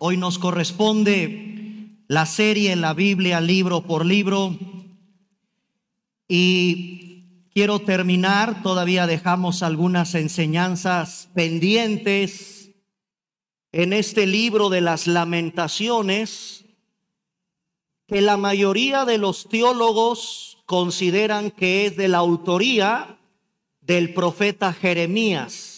Hoy nos corresponde la serie La Biblia libro por libro y quiero terminar, todavía dejamos algunas enseñanzas pendientes en este libro de las Lamentaciones que la mayoría de los teólogos consideran que es de la autoría del profeta Jeremías.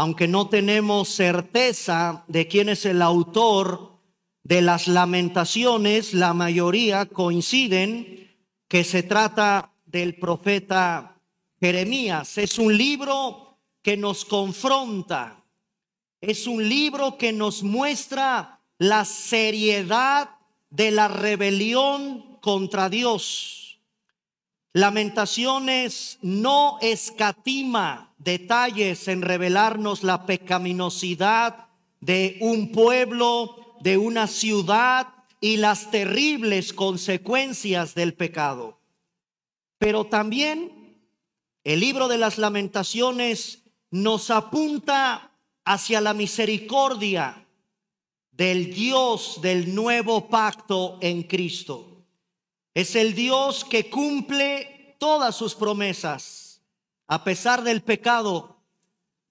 Aunque no tenemos certeza de quién es el autor de las Lamentaciones, la mayoría coinciden que se trata del profeta Jeremías. Es un libro que nos confronta, es un libro que nos muestra la seriedad de la rebelión contra Dios. Lamentaciones no escatima detalles en revelarnos la pecaminosidad de un pueblo, de una ciudad y las terribles consecuencias del pecado. Pero también el libro de las Lamentaciones nos apunta hacia la misericordia del Dios del nuevo pacto en Cristo. Es el Dios que cumple todas sus promesas a pesar del pecado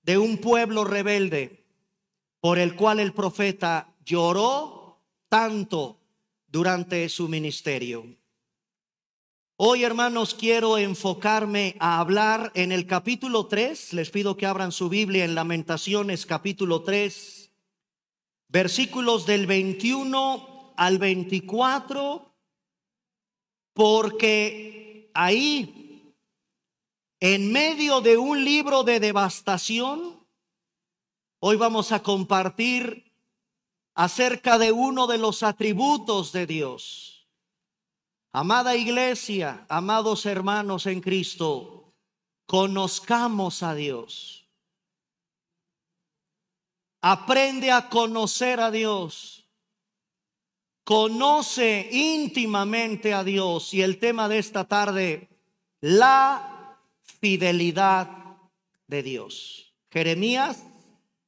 de un pueblo rebelde por el cual el profeta lloró tanto durante su ministerio. Hoy, hermanos, quiero enfocarme a hablar en el capítulo 3. Les pido que abran su Biblia en Lamentaciones capítulo 3, versículos del 21 al 24. Porque ahí, en medio de un libro de devastación, hoy vamos a compartir acerca de uno de los atributos de Dios. Amada iglesia, amados hermanos en Cristo, conozcamos a Dios. Aprende a conocer a Dios. Conoce íntimamente a Dios. Y el tema de esta tarde, la fidelidad de Dios. Jeremías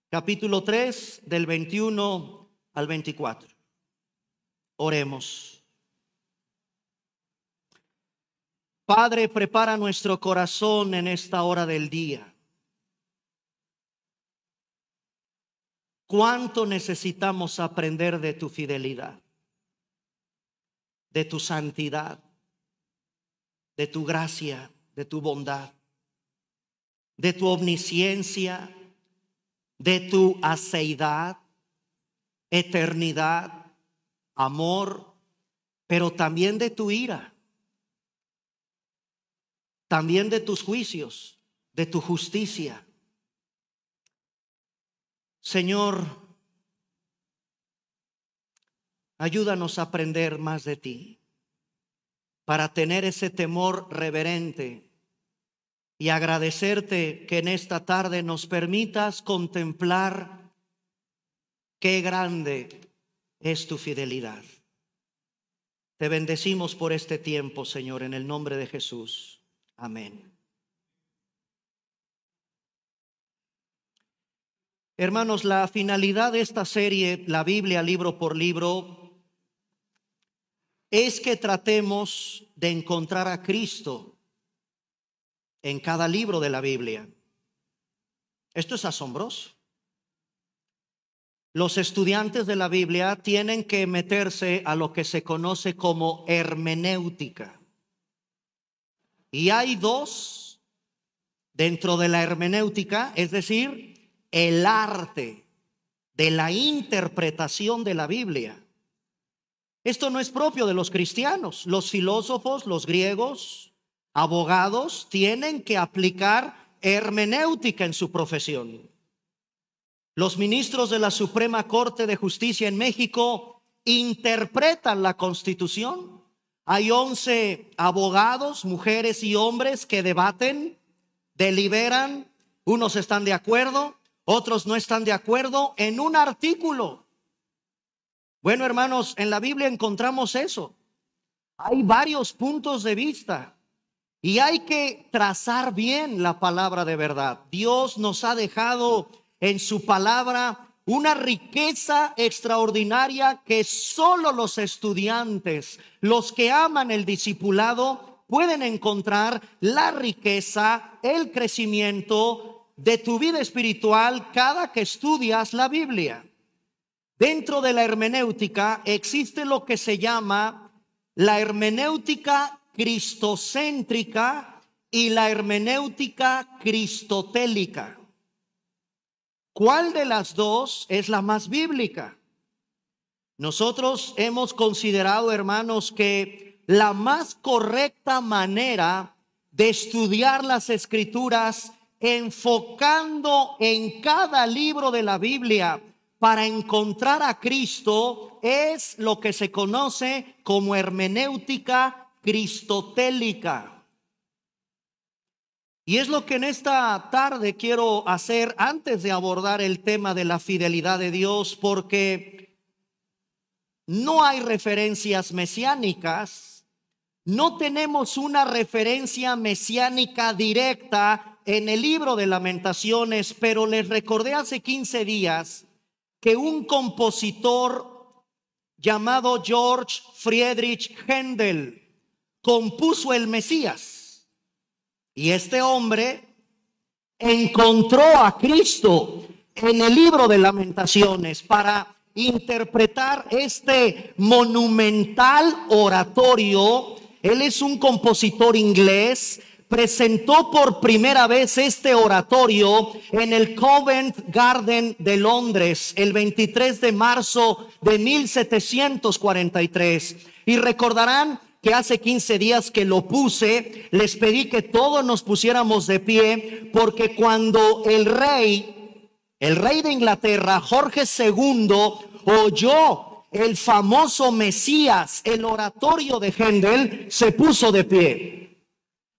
capítulo 3 del 21 al 24. Oremos. Padre, prepara nuestro corazón en esta hora del día. ¿Cuánto necesitamos aprender de tu fidelidad? De tu santidad, de tu gracia, de tu bondad, de tu omnisciencia, de tu aseidad, eternidad, amor, pero también de tu ira, también de tus juicios, de tu justicia. Señor, ayúdanos a aprender más de ti, para tener ese temor reverente y agradecerte que en esta tarde nos permitas contemplar qué grande es tu fidelidad. Te bendecimos por este tiempo, Señor, en el nombre de Jesús. Amén. Hermanos, la finalidad de esta serie, la Biblia libro por libro, es que tratemos de encontrar a Cristo en cada libro de la Biblia. Esto es asombroso. Los estudiantes de la Biblia tienen que meterse a lo que se conoce como hermenéutica. Y hay dos dentro de la hermenéutica, es decir, el arte de la interpretación de la Biblia. Esto no es propio de los cristianos. Los filósofos, los griegos, abogados, tienen que aplicar hermenéutica en su profesión. Los ministros de la Suprema Corte de Justicia en México interpretan la Constitución. Hay 11 abogados, mujeres y hombres, que debaten, deliberan. Unos están de acuerdo, otros no están de acuerdo en un artículo. Bueno, hermanos, en la Biblia encontramos eso. Hay varios puntos de vista y hay que trazar bien la palabra de verdad. Dios nos ha dejado en su palabra una riqueza extraordinaria que solo los estudiantes, los que aman el discipulado, pueden encontrar la riqueza, el crecimiento de tu vida espiritual cada que estudias la Biblia. Dentro de la hermenéutica existe lo que se llama la hermenéutica cristocéntrica y la hermenéutica cristotélica. ¿Cuál de las dos es la más bíblica? Nosotros hemos considerado, hermanos, que la más correcta manera de estudiar las Escrituras, enfocando en cada libro de la Biblia para encontrar a Cristo, es lo que se conoce como hermenéutica cristotélica. Y es lo que en esta tarde quiero hacer antes de abordar el tema de la fidelidad de Dios, porque no hay referencias mesiánicas, no tenemos una referencia mesiánica directa en el libro de Lamentaciones, pero les recordé hace 15 días que un compositor llamado George Friedrich Händel compuso el Mesías. Y este hombre encontró a Cristo en el libro de Lamentaciones para interpretar este monumental oratorio. Él es un compositor inglés. Presentó por primera vez este oratorio en el Covent Garden de Londres el 23 de marzo de 1743. Y recordarán que hace 15 días que lo puse, les pedí que todos nos pusiéramos de pie, porque cuando el rey de Inglaterra, Jorge II, oyó el famoso Mesías, el oratorio de Händel, se puso de pie.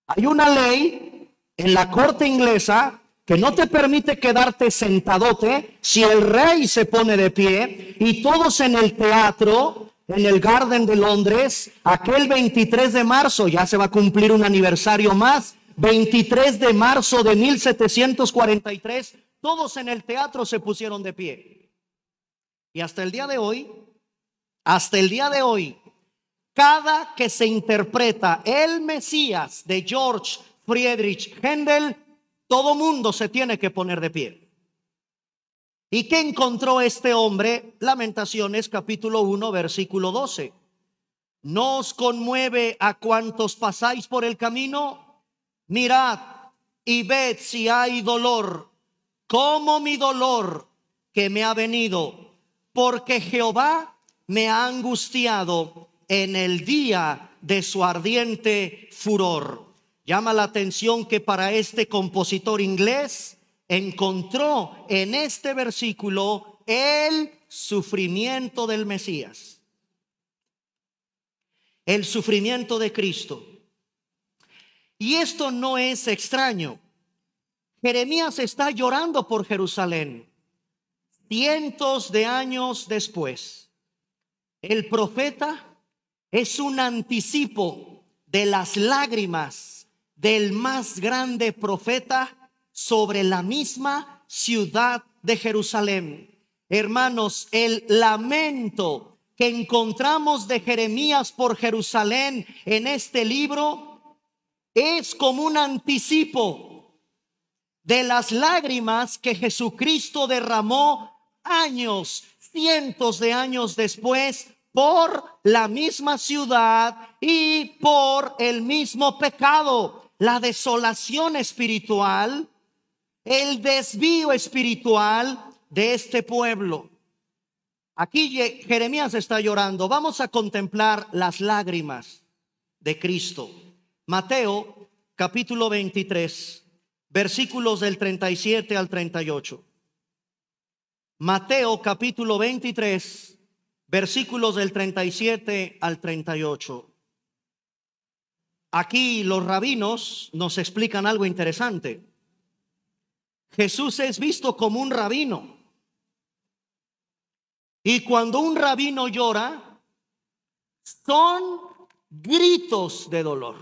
Hay una ley en la corte inglesa que no te permite quedarte sentadote si el rey se pone de pie, y todos en el teatro, en el Garden de Londres, aquel 23 de marzo, ya se va a cumplir un aniversario más, 23 de marzo de 1743, todos en el teatro se pusieron de pie. Y hasta el día de hoy, cada que se interpreta el Mesías de George Friedrich Händel, todo mundo se tiene que poner de pie. ¿Y qué encontró este hombre? Lamentaciones capítulo 1 versículo 12. ¿No os conmueve a cuantos pasáis por el camino? Mirad y ved si hay dolor, como mi dolor que me ha venido, porque Jehová me ha angustiado en el día de su ardiente furor. Llama la atención que para este compositor inglés encontró en este versículo el sufrimiento del Mesías, el sufrimiento de Cristo. Y esto no es extraño. Jeremías está llorando por Jerusalén cientos de años después. El profeta es un anticipo de las lágrimas del más grande profeta sobre la misma ciudad de Jerusalén. Hermanos, el lamento que encontramos de Jeremías por Jerusalén en este libro es como un anticipo de las lágrimas que Jesucristo derramó años, cientos de años después, por la misma ciudad y por el mismo pecado, la desolación espiritual, el desvío espiritual de este pueblo. Aquí Jeremías está llorando. Vamos a contemplar las lágrimas de Cristo. Mateo capítulo 23, versículos del 37 al 38. Mateo capítulo 23, versículos del 37 al 38. Aquí los rabinos nos explican algo interesante. Jesús es visto como un rabino. Y cuando un rabino llora, son gritos de dolor.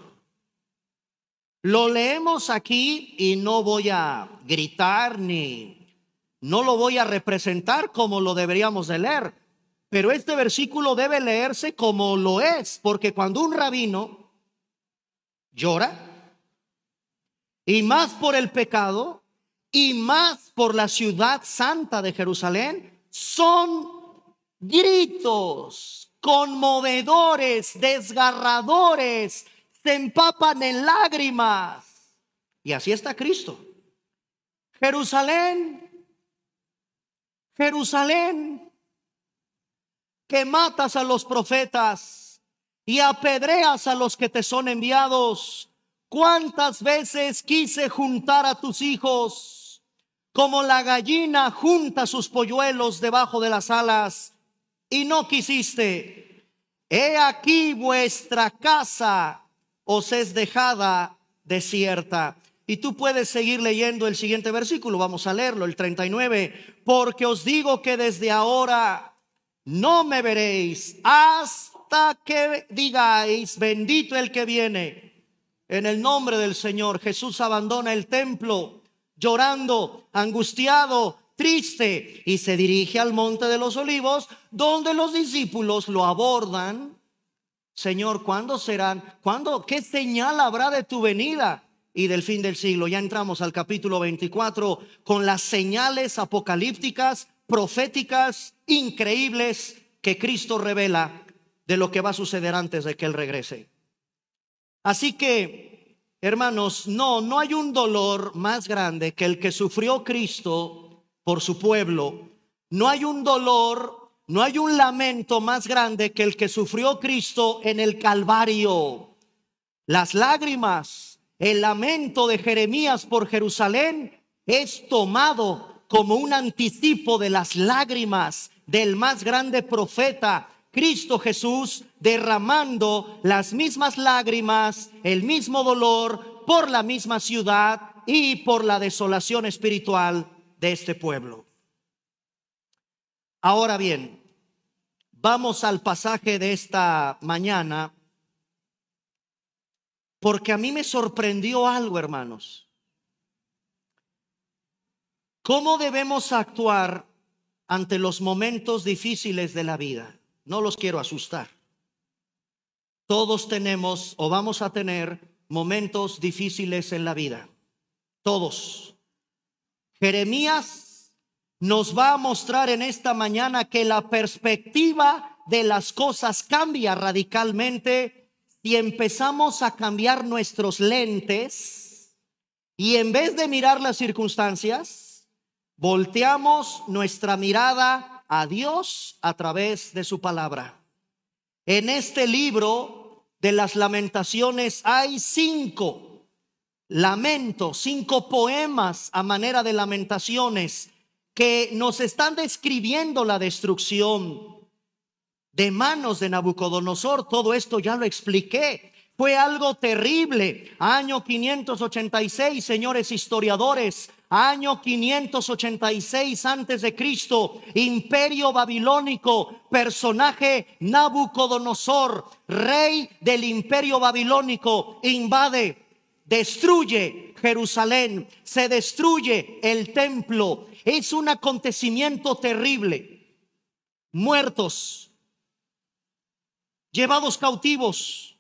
Lo leemos aquí y no voy a gritar ni No lo voy a representar como lo deberíamos de leer, pero este versículo debe leerse como lo es, porque cuando un rabino llora, y más por el pecado, y más por la ciudad santa de Jerusalén, son gritos conmovedores, desgarradores, se empapan en lágrimas. Y así está Cristo. Jerusalén, Jerusalén, que matas a los profetas y apedreas a los que te son enviados. ¿Cuántas veces quise juntar a tus hijos como la gallina junta sus polluelos debajo de las alas, y no quisiste? He aquí vuestra casa os es dejada desierta. Y tú puedes seguir leyendo el siguiente versículo. Vamos a leerlo, el 39. Porque os digo que desde ahora no me veréis hasta que digáis: bendito el que viene en el nombre del Señor. Jesús abandona el templo llorando, angustiado, triste, y se dirige al monte de los olivos, donde los discípulos lo abordan. Señor, ¿cuándo serán? ¿Cuándo? ¿Qué señal habrá de tu venida y del fin del siglo? Ya entramos al capítulo 24 con las señales apocalípticas, proféticas, increíbles que Cristo revela de lo que va a suceder antes de que Él regrese. Así que, hermanos, no hay un dolor más grande que el que sufrió Cristo por su pueblo. No hay un dolor, no hay un lamento más grande que el que sufrió Cristo en el Calvario. Las lágrimas, el lamento de Jeremías por Jerusalén es tomado como un anticipo de las lágrimas del más grande profeta, Cristo Jesús, derramando las mismas lágrimas, el mismo dolor por la misma ciudad y por la desolación espiritual de este pueblo. Ahora bien, vamos al pasaje de esta mañana, porque a mí me sorprendió algo, hermanos. ¿Cómo debemos actuar ante los momentos difíciles de la vida? No los quiero asustar. Todos tenemos o vamos a tener momentos difíciles en la vida. Todos. Jeremías nos va a mostrar en esta mañana que la perspectiva de las cosas cambia radicalmente si empezamos a cambiar nuestros lentes y en vez de mirar las circunstancias, volteamos nuestra mirada a Dios a través de su palabra. En este libro de las Lamentaciones hay 5 lamentos, 5 poemas a manera de lamentaciones que nos están describiendo la destrucción de manos de Nabucodonosor. Todo esto ya lo expliqué. Fue algo terrible. Año 586, señores historiadores. Año 586 antes de Cristo, imperio babilónico, personaje Nabucodonosor, rey del imperio babilónico, invade, destruye Jerusalén, se destruye el templo. Es un acontecimiento terrible. Muertos, llevados cautivos,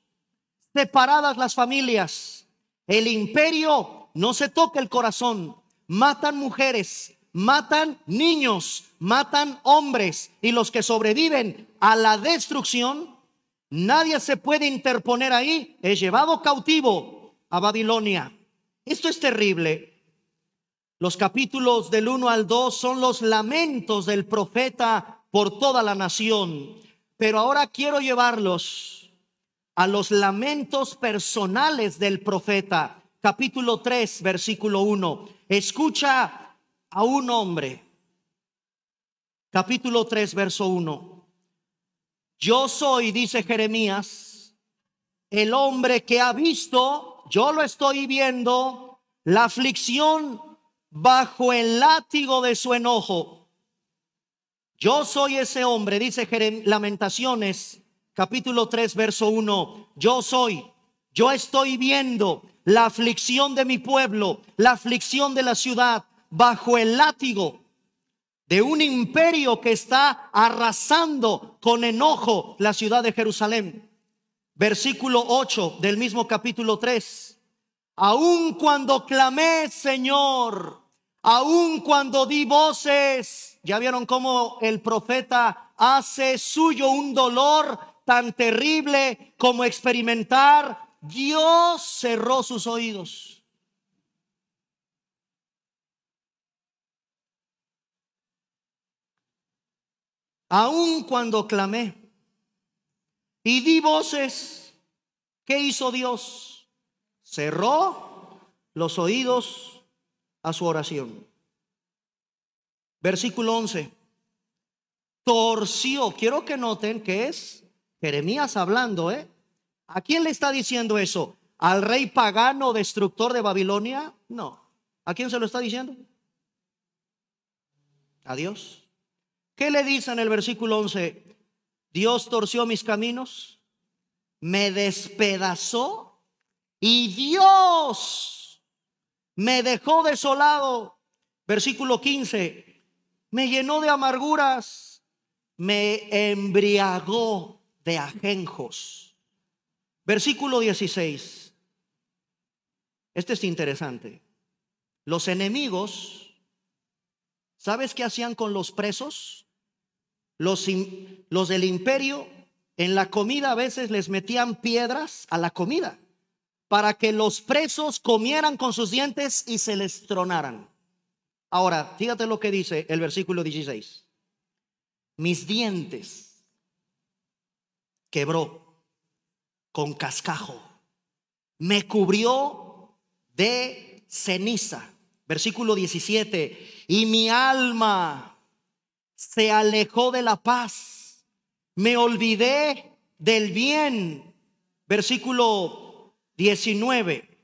separadas las familias. El imperio no se toca el corazón. Matan mujeres, matan niños, matan hombres, y los que sobreviven a la destrucción, nadie se puede interponer ahí. Es llevado cautivo a Babilonia. Esto es terrible. Los capítulos del 1 al 2 son los lamentos del profeta por toda la nación. Pero ahora quiero llevarlos a los lamentos personales del profeta. Capítulo 3, versículo 1. Escucha a un hombre. Capítulo 3, verso 1. Yo soy, dice Jeremías, el hombre que ha visto, yo lo estoy viendo, la aflicción bajo el látigo de su enojo. Yo soy ese hombre, dice Lamentaciones, capítulo 3, verso 1. Yo estoy viendo la aflicción de mi pueblo, la aflicción de la ciudad, bajo el látigo de un imperio que está arrasando con enojo la ciudad de Jerusalén. Versículo 8 del mismo capítulo 3. Aun cuando clamé, Señor, aun cuando di voces. ¿Ya vieron cómo el profeta hace suyo un dolor tan terrible como experimentar? Dios cerró sus oídos. Aun cuando clamé y di voces, ¿qué hizo Dios? Cerró los oídos a su oración. Versículo 11. Torció. Quiero que noten que es Jeremías hablando, ¿A quién le está diciendo eso? ¿Al rey pagano destructor de Babilonia? No. ¿A quién se lo está diciendo? A Dios. ¿Qué le dice en el versículo 11? Dios torció mis caminos, me despedazó y Dios me dejó desolado. Versículo 15. Me llenó de amarguras, me embriagó de ajenjos. Versículo 16. Este es interesante. Los enemigos, ¿sabes qué hacían con los presos? Los del imperio, en la comida a veces les metían piedras a la comida para que los presos comieran con sus dientes y se les tronaran. Ahora, fíjate lo que dice el versículo 16. Mis dientes quebró con cascajo, me cubrió de ceniza. Versículo 17. Y mi alma se alejó de la paz, me olvidé del bien. Versículo 19.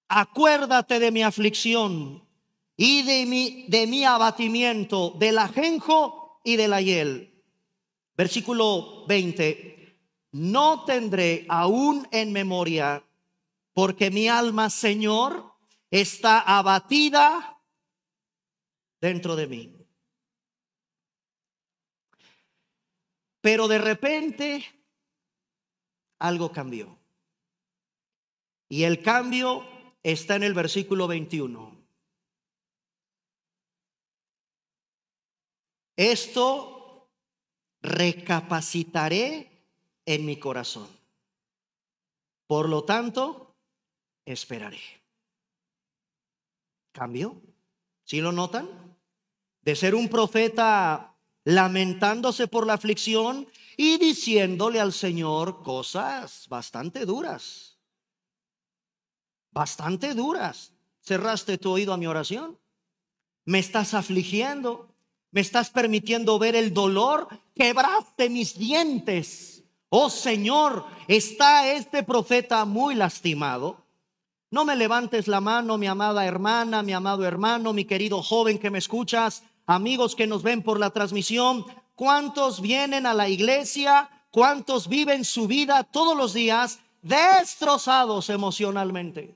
Acuérdate de mi aflicción y de mi abatimiento, del ajenjo y de la hiel. Versículo 20. No tendré aún en memoria, porque mi alma, Señor, está abatida dentro de mí. Pero de repente algo cambió. Y el cambio está en el versículo 21. Esto recapacitaré en mi corazón. Por lo tanto, esperaré. ¿Cambió? ¿Sí lo notan? De ser un profeta lamentándose por la aflicción y diciéndole al Señor cosas bastante duras. Bastante duras. ¿Cerraste tu oído a mi oración? ¿Me estás afligiendo? ¿Me estás permitiendo ver el dolor? Quebraste mis dientes. Oh Señor, está este profeta muy lastimado. No me levantes la mano, mi amada hermana, mi amado hermano, mi querido joven que me escuchas, amigos que nos ven por la transmisión. ¿Cuántos vienen a la iglesia? ¿Cuántos viven su vida todos los días destrozados emocionalmente?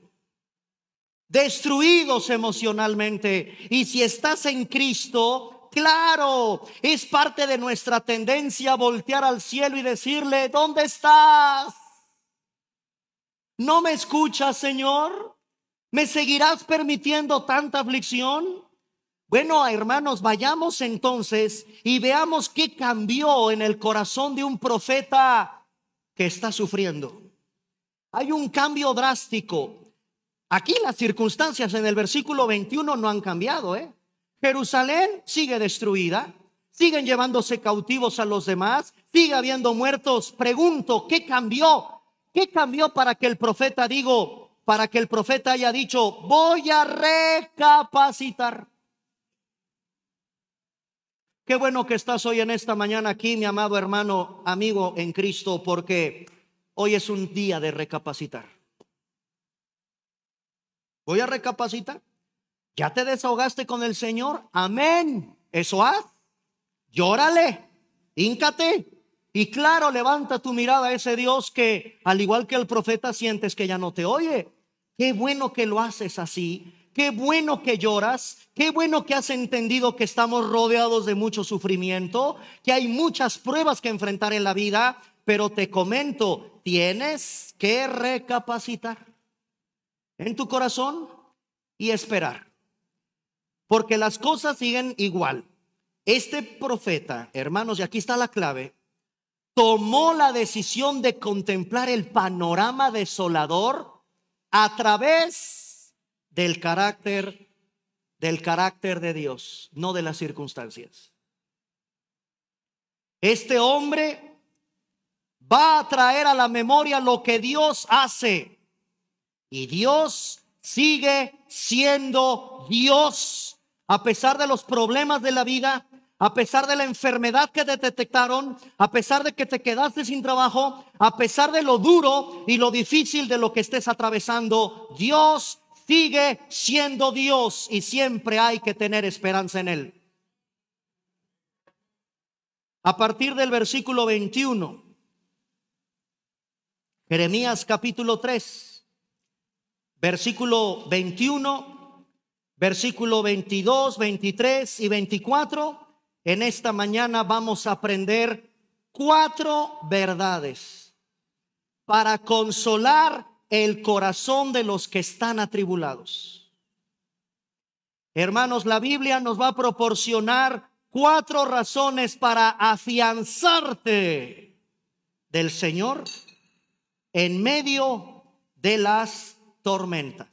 Destruidos emocionalmente. Y si estás en Cristo, claro, es parte de nuestra tendencia a voltear al cielo y decirle: ¿dónde estás? ¿No me escuchas, Señor? ¿Me seguirás permitiendo tanta aflicción? Bueno, hermanos, vayamos entonces y veamos qué cambió en el corazón de un profeta que está sufriendo. Hay un cambio drástico. Aquí las circunstancias en el versículo 21 no han cambiado, Jerusalén sigue destruida, siguen llevándose cautivos a los demás, sigue habiendo muertos. Pregunto, ¿qué cambió? ¿Qué cambió para que el profeta haya dicho: voy a recapacitar? Qué bueno que estás hoy en esta mañana aquí, mi amado hermano, amigo en Cristo, porque hoy es un día de recapacitar. Voy a recapacitar. ¿Ya te desahogaste con el Señor? Amén. Eso haz. Llórale, híncate. Y claro, levanta tu mirada a ese Dios que, al igual que el profeta, sientes que ya no te oye. Qué bueno que lo haces así. Qué bueno que lloras, qué bueno que has entendido que estamos rodeados de mucho sufrimiento, que hay muchas pruebas que enfrentar en la vida, pero te comento, tienes que recapacitar en tu corazón y esperar, porque las cosas siguen igual. Este profeta, hermanos, y aquí está la clave, tomó la decisión de contemplar el panorama desolador a través del carácter de Dios, no de las circunstancias. Este hombre va a traer a la memoria lo que Dios hace, y Dios sigue siendo Dios a pesar de los problemas de la vida, a pesar de la enfermedad que te detectaron, a pesar de que te quedaste sin trabajo, a pesar de lo duro y lo difícil de lo que estés atravesando. Dios sigue siendo Dios y siempre hay que tener esperanza en Él. A partir del versículo 21, Jeremías capítulo 3, versículo 21, versículo 22, 23 y 24. En esta mañana vamos a aprender 4 verdades para consolar el corazón de los que están atribulados. Hermanos, la Biblia nos va a proporcionar 4 razones para afianzarte del Señor en medio de las tormentas.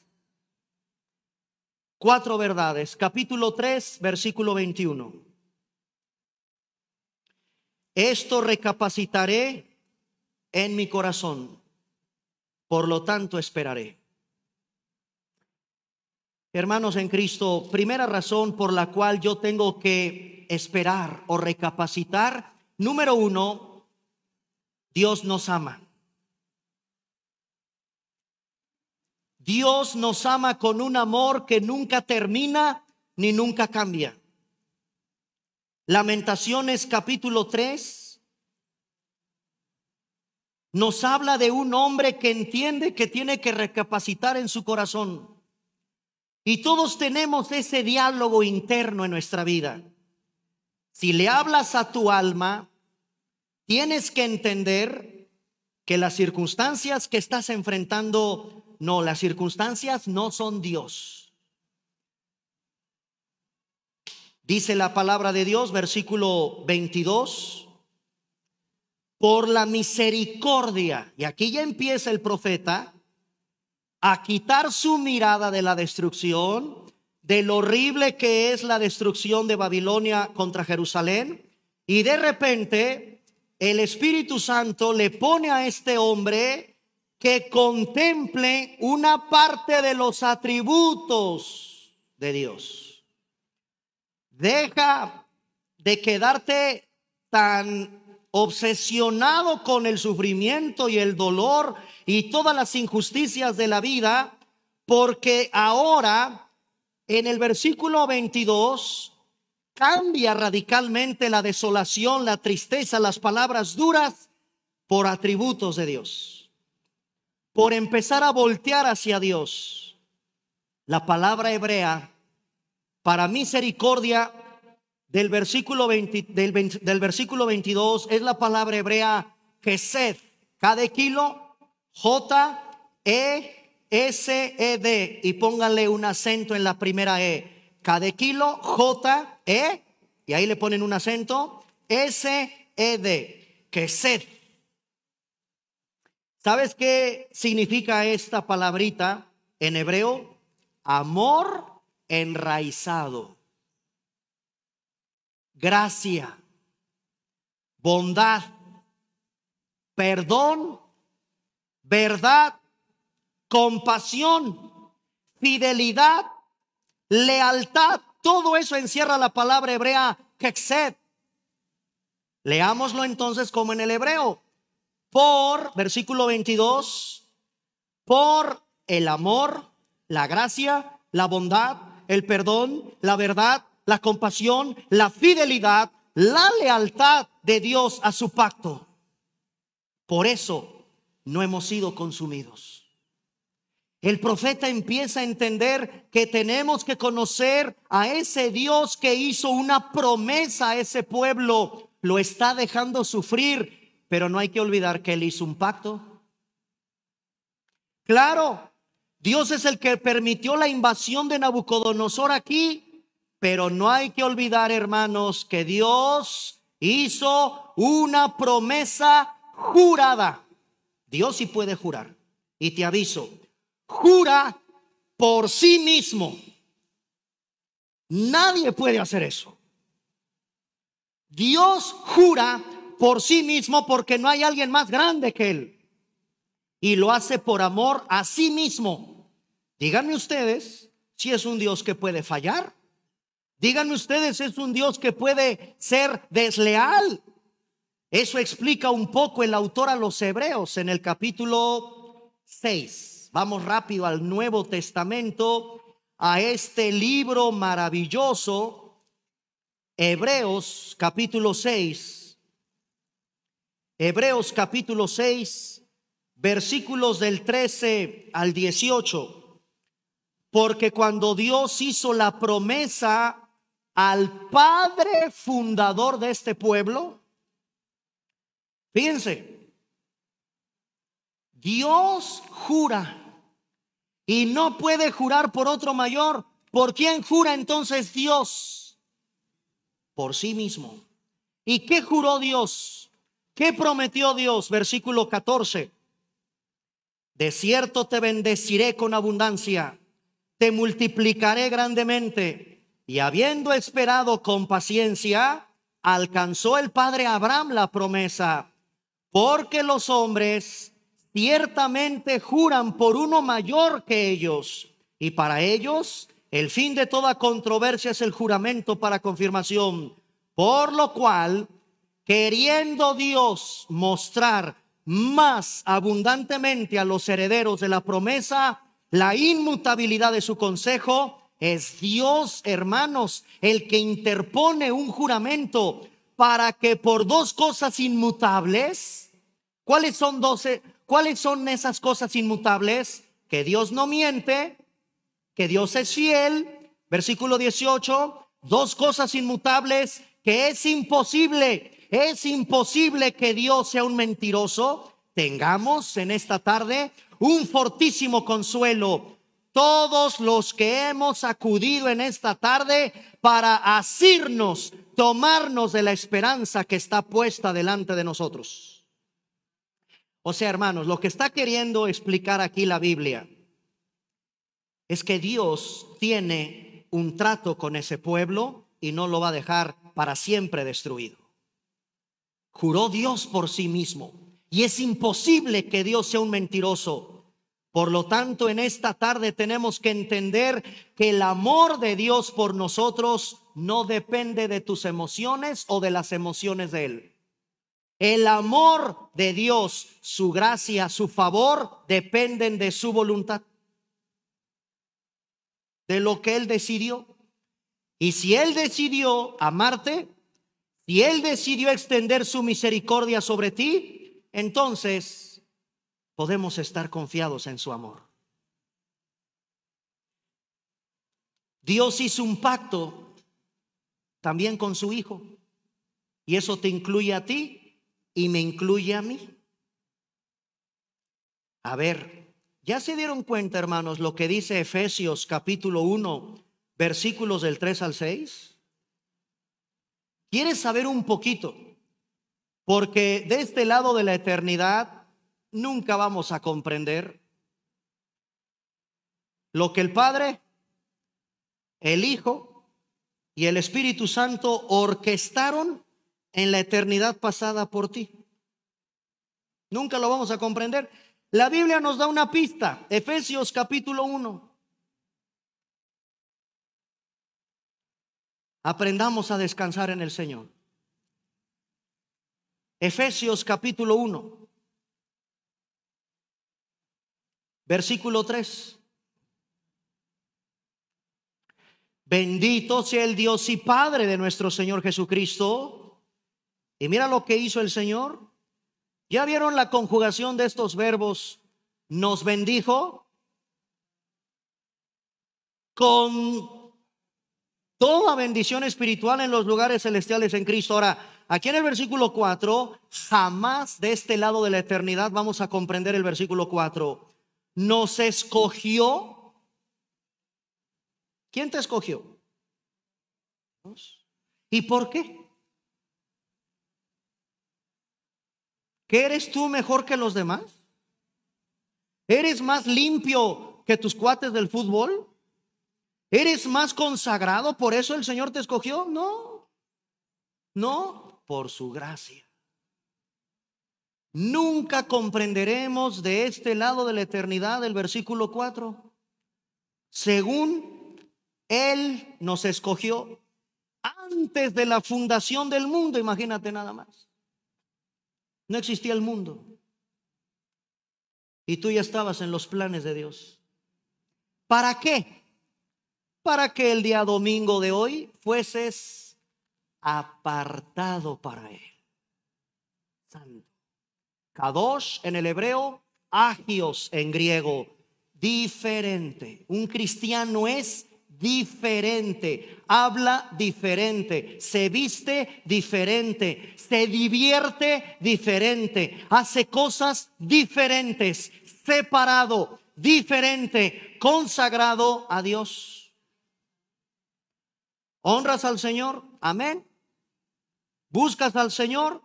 4 verdades. Capítulo 3, versículo 21. Esto recapacitaré en mi corazón, por lo tanto esperaré. Hermanos en Cristo, primera razón por la cual yo tengo que esperar o recapacitar. Número 1, Dios nos ama. Dios nos ama con un amor que nunca termina ni nunca cambia. Lamentaciones capítulo 3 nos habla de un hombre que entiende que tiene que recapacitar en su corazón. Y todos tenemos ese diálogo interno en nuestra vida. Si le hablas a tu alma, tienes que entender que las circunstancias que estás enfrentando, las circunstancias no son Dios. Dice la palabra de Dios, versículo 22, por la misericordia, y aquí ya empieza el profeta a quitar su mirada de la destrucción, de lo horrible que es la destrucción de Babilonia contra Jerusalén, y de repente el Espíritu Santo le pone a este hombre que contemple una parte de los atributos de Dios. Deja de quedarte tan obsesionado con el sufrimiento y el dolor y todas las injusticias de la vida, porque ahora en el versículo 22 cambia radicalmente la desolación, la tristeza, las palabras duras por atributos de Dios, por empezar a voltear hacia Dios. La palabra hebrea para misericordia del versículo 22 es la palabra hebrea Hesed, K de kilo, J-E-S-E-D, y pónganle un acento en la primera E. K de kilo, J-E, y ahí le ponen un acento, S-E-D, Hesed. ¿Sabes qué significa esta palabrita en hebreo? Amor enraizado, gracia, bondad, perdón, verdad, compasión, fidelidad, lealtad. Todo eso encierra la palabra hebrea hesed. Leámoslo entonces como en el hebreo. Por, versículo 22, por el amor, la gracia, la bondad, el perdón, la verdad, la compasión, la fidelidad, la lealtad de Dios a su pacto. Por eso no hemos sido consumidos. El profeta empieza a entender que tenemos que conocer a ese Dios que hizo una promesa a ese pueblo. Lo está dejando sufrir, pero no hay que olvidar que Él hizo un pacto. Claro, Dios es el que permitió la invasión de Nabucodonosor aquí, pero no hay que olvidar, hermanos, que Dios hizo una promesa jurada. Dios sí puede jurar. Y te aviso, jura por sí mismo. Nadie puede hacer eso. Dios jura por sí mismo porque no hay alguien más grande que Él. Y lo hace por amor a sí mismo. Díganme ustedes si es un Dios que puede fallar. Díganme ustedes, ¿es un Dios que puede ser desleal? Eso explica un poco el autor a los Hebreos en el capítulo 6. Vamos rápido al Nuevo Testamento, a este libro maravilloso, Hebreos capítulo 6. Hebreos capítulo 6, versículos del 13 al 18. Porque cuando Dios hizo la promesa al padre fundador de este pueblo, fíjense, Dios jura y no puede jurar por otro mayor. ¿Por quién jura entonces Dios? Por sí mismo. ¿Y qué juró Dios? ¿Qué prometió Dios? Versículo 14. De cierto te bendeciré con abundancia, te multiplicaré grandemente. Y habiendo esperado con paciencia, alcanzó el padre Abraham la promesa. Porque los hombres ciertamente juran por uno mayor que ellos, y para ellos el fin de toda controversia es el juramento para confirmación. Por lo cual, queriendo Dios mostrar más abundantemente a los herederos de la promesa la inmutabilidad de su consejo, es Dios, hermanos, el que interpone un juramento para que por dos cosas inmutables. ¿Cuáles son esas cosas inmutables? Que Dios no miente, que Dios es fiel. Versículo 18, dos cosas inmutables, que es imposible que Dios sea un mentiroso. Tengamos en esta tarde un fortísimo consuelo, todos los que hemos acudido en esta tarde para asirnos, tomarnos de la esperanza que está puesta delante de nosotros. O sea, hermanos, lo que está queriendo explicar aquí la Biblia es que Dios tiene un trato con ese pueblo y no lo va a dejar para siempre destruido. Juró Dios por sí mismo y es imposible que Dios sea un mentiroso. Por lo tanto, en esta tarde tenemos que entender que el amor de Dios por nosotros no depende de tus emociones o de las emociones de Él. El amor de Dios, su gracia, su favor, dependen de su voluntad, de lo que Él decidió. Y si Él decidió amarte, si Él decidió extender su misericordia sobre ti, entonces podemos estar confiados en su amor. Dios hizo un pacto también con su Hijo, y eso te incluye a ti y me incluye a mí. A ver, ¿ya se dieron cuenta, hermanos, lo que dice Efesios capítulo 1, versículos del 3 al 6? ¿Quieres saber un poquito? Porque de este lado de la eternidad nunca vamos a comprender lo que el Padre, el Hijo y el Espíritu Santo orquestaron en la eternidad pasada por ti. Nunca lo vamos a comprender. La Biblia nos da una pista. Efesios capítulo 1. Aprendamos a descansar en el Señor. Efesios capítulo 1, versículo 3. Bendito sea el Dios y Padre de nuestro Señor Jesucristo. Y mira lo que hizo el Señor. ¿Ya vieron la conjugación de estos verbos? Nos bendijo, con toda bendición espiritual en los lugares celestiales en Cristo. Ahora, aquí en el versículo 4, jamás de este lado de la eternidad vamos a comprender el versículo 4. Nos escogió. ¿Quién te escogió? ¿Y por qué? ¿Que eres tú mejor que los demás? ¿Eres más limpio que tus cuates del fútbol? ¿Eres más consagrado? ¿Por eso el Señor te escogió? No, no, por su gracia. Nunca comprenderemos de este lado de la eternidad el versículo 4. Según Él nos escogió antes de la fundación del mundo, imagínate nada más. No existía el mundo y tú ya estabas en los planes de Dios. ¿Para qué? Para que el día domingo de hoy fueses apartado para Él. Santo. Kadosh en el hebreo, agios en griego. Diferente. Un cristiano es diferente, habla diferente, se viste diferente, se divierte diferente, hace cosas diferentes, separado, diferente, consagrado a Dios. ¿Honras al Señor? Amén. ¿Buscas al Señor?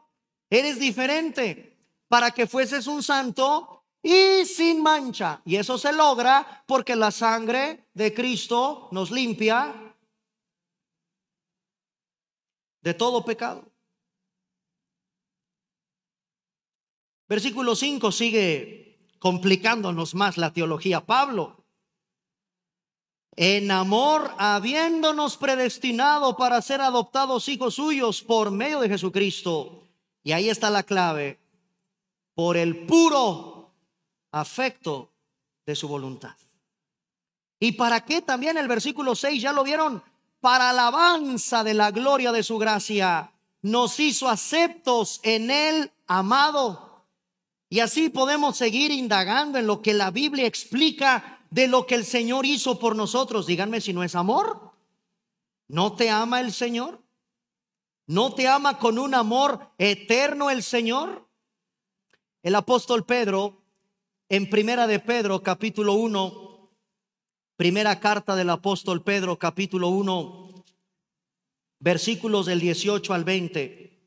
Eres diferente para que fueses un santo y sin mancha. Y eso se logra porque la sangre de Cristo nos limpia de todo pecado. Versículo 5 sigue complicándonos más la teología. Pablo, en amor, habiéndonos predestinado para ser adoptados hijos suyos por medio de Jesucristo. Y ahí está la clave: por el puro afecto de su voluntad. ¿Y para qué? También el versículo 6, ya lo vieron, para alabanza de la gloria de su gracia, nos hizo aceptos en el amado. Y así podemos seguir indagando en lo que la Biblia explica de lo que el Señor hizo por nosotros. Díganme si no es amor. ¿No te ama el Señor? ¿No te ama con un amor eterno el Señor? El apóstol Pedro, en Primera de Pedro, capítulo 1, primera carta del apóstol Pedro, capítulo 1, versículos del 18 al 20,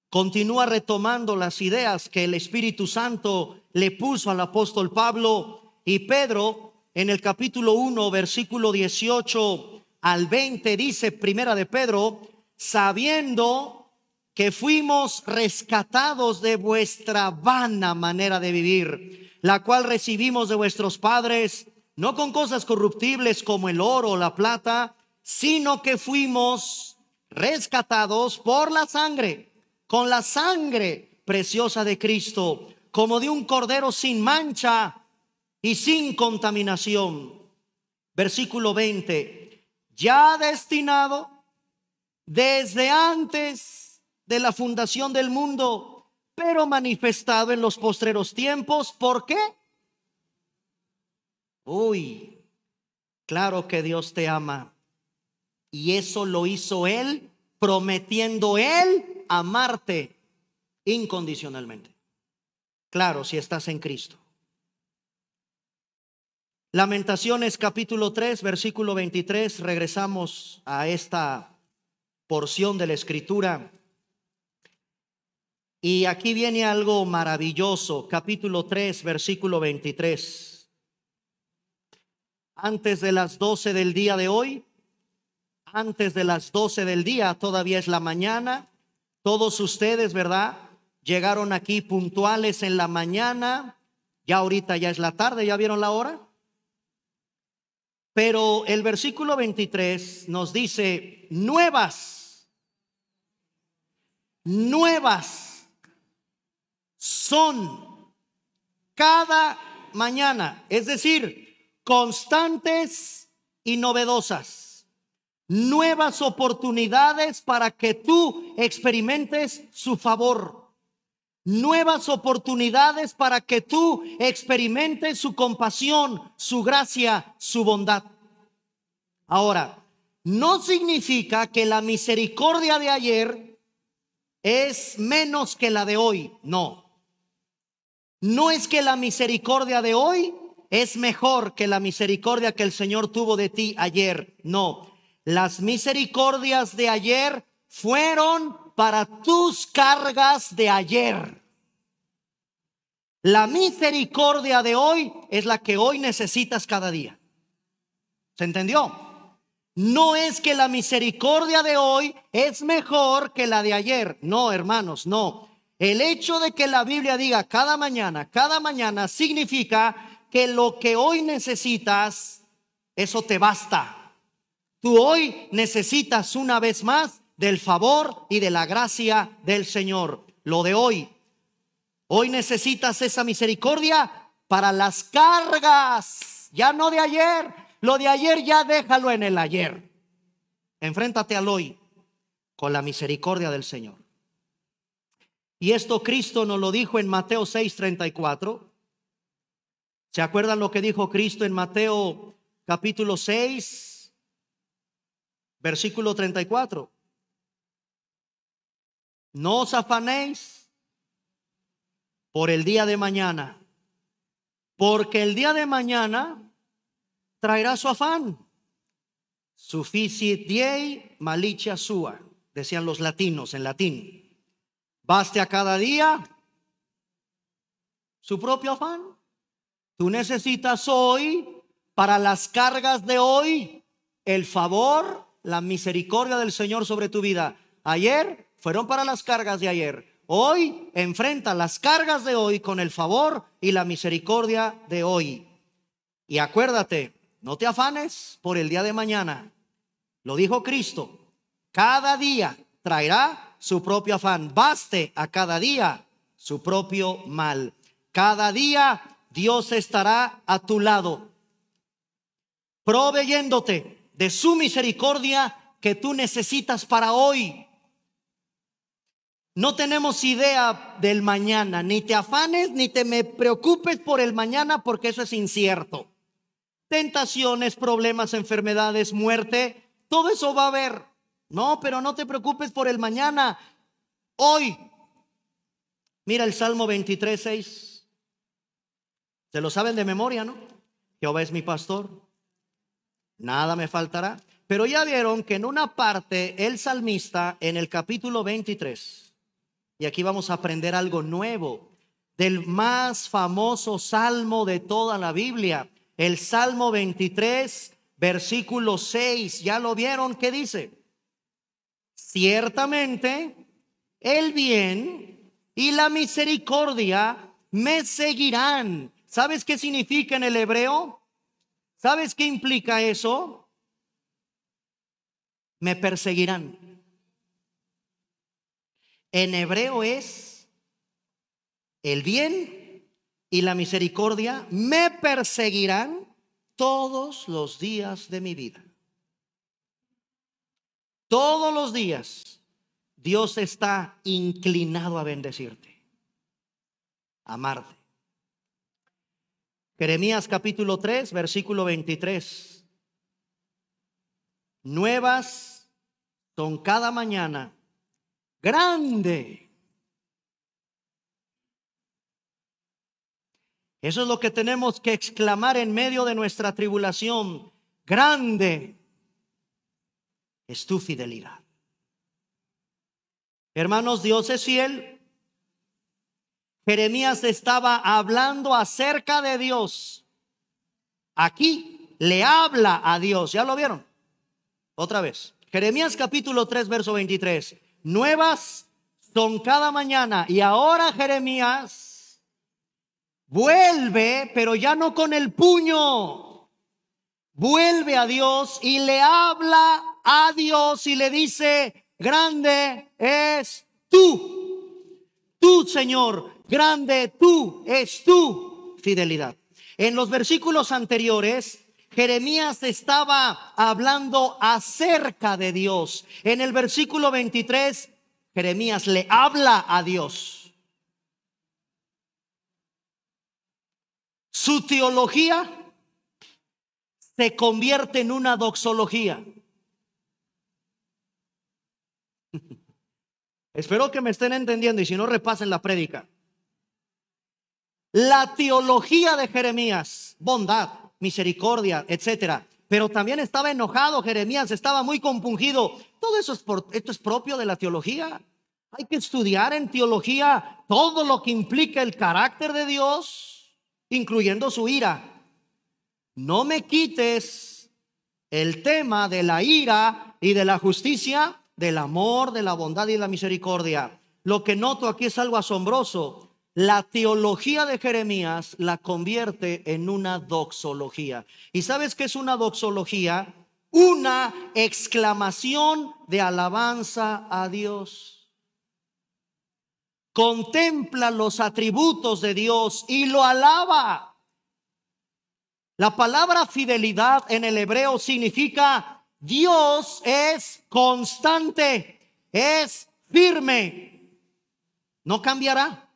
continúa retomando las ideas que el Espíritu Santo le puso al apóstol Pablo. Y Pedro, en el capítulo 1, versículo 18 al 20, dice Primera de Pedro: sabiendo que fuimos rescatados de vuestra vana manera de vivir, la cual recibimos de vuestros padres, no con cosas corruptibles como el oro o la plata, sino que fuimos rescatados por la sangre, con la sangre preciosa de Cristo, como de un cordero sin mancha y sin contaminación. Versículo 20: ya destinado desde antes de la fundación del mundo, pero manifestado en los postreros tiempos. ¿Por qué? Uy, claro que Dios te ama, y eso lo hizo Él, prometiendo Él amarte incondicionalmente. Claro, si estás en Cristo. Lamentaciones capítulo 3, versículo 23. Regresamos a esta porción de la Escritura. Y aquí viene algo maravilloso. Capítulo 3, versículo 23. Antes de las 12 del día de hoy, antes de las 12 del día, todavía es la mañana. Todos ustedes, ¿verdad?, llegaron aquí puntuales en la mañana. Ya ahorita ya es la tarde, ¿ya vieron la hora? Pero el versículo 23 nos dice: nuevas son cada mañana, es decir, constantes y novedosas. Nuevas oportunidades para que tú experimentes su favor. Nuevas oportunidades para que tú experimentes su compasión, su gracia, su bondad. Ahora, no significa que la misericordia de ayer es menos que la de hoy. No. No es que la misericordia de hoy es mejor que la misericordia que el Señor tuvo de ti ayer. No. Las misericordias de ayer fueron para tus cargas de ayer. La misericordia de hoy es la que hoy necesitas cada día. ¿Se entendió? No es que la misericordia de hoy es mejor que la de ayer. No, hermanos, no. El hecho de que la Biblia diga cada mañana significa que lo que hoy necesitas, eso te basta. Tú hoy necesitas una vez más del favor y de la gracia del Señor. Lo de hoy. Hoy necesitas esa misericordia para las cargas, ya no de ayer. Lo de ayer ya déjalo en el ayer. Enfréntate al hoy con la misericordia del Señor. Y esto Cristo nos lo dijo en Mateo 6:34. ¿Se acuerdan lo que dijo Cristo en Mateo capítulo 6, versículo 34? No os afanéis por el día de mañana, porque el día de mañana traerá su afán. Sufficit diei malicia sua, decían los latinos en latín. Baste a cada día su propio afán. Tú necesitas hoy, para las cargas de hoy, el favor, la misericordia del Señor sobre tu vida. Ayer fueron para las cargas de ayer. Hoy enfrenta las cargas de hoy con el favor y la misericordia de hoy. Y acuérdate, no te afanes por el día de mañana. Lo dijo Cristo. Cada día traerá su propio afán. Baste a cada día su propio mal. Cada día Dios estará a tu lado, proveyéndote de su misericordia que tú necesitas para hoy. No tenemos idea del mañana. Ni te afanes ni te me preocupes por el mañana, porque eso es incierto. Tentaciones, problemas, enfermedades, muerte, todo eso va a haber. No, pero no te preocupes por el mañana. Hoy, mira el Salmo 23:6. Se lo saben de memoria, ¿no? Jehová es mi pastor, nada me faltará. Pero ya vieron que en una parte el salmista, en el capítulo 23, y aquí vamos a aprender algo nuevo, del más famoso salmo de toda la Biblia, el Salmo 23, versículo 6. ¿Ya lo vieron? ¿Qué dice? Ciertamente el bien y la misericordia me seguirán. ¿Sabes qué significa en el hebreo? ¿Sabes qué implica eso? Me perseguirán. En hebreo es el bien y la misericordia me perseguirán todos los días de mi vida. Todos los días Dios está inclinado a bendecirte, a amarte. Jeremías capítulo 3, versículo 23. Nuevas son cada mañana. Grande. Eso es lo que tenemos que exclamar en medio de nuestra tribulación. Grande es tu fidelidad. Hermanos, Dios es fiel. Jeremías estaba hablando acerca de Dios. Aquí le habla a Dios. ¿Ya lo vieron? Otra vez. Jeremías capítulo 3, verso 23. Nuevas son cada mañana. Y ahora Jeremías vuelve, pero ya no con el puño. Vuelve a Dios y le habla a Dios y le dice: grande es tú. Tú, Señor, grande tú es tu fidelidad. En los versículos anteriores, Jeremías estaba hablando acerca de Dios. En el versículo 23, Jeremías le habla a Dios. Su teología se convierte en una doxología. Espero que me estén entendiendo, y si no, repasen la prédica. La teología de Jeremías, bondad, misericordia, etcétera. Pero también estaba enojado Jeremías, estaba muy compungido. Todo eso esto es propio de la teología. Hay que estudiar en teología todo lo que implica el carácter de Dios, incluyendo su ira. No me quites el tema de la ira y de la justicia, del amor, de la bondad y de la misericordia. Lo que noto aquí es algo asombroso. La teología de Jeremías la convierte en una doxología. ¿Y sabes qué es una doxología? Una exclamación de alabanza a Dios. Contempla los atributos de Dios y lo alaba. La palabra fidelidad en el hebreo significa Dios es constante, es firme, no cambiará.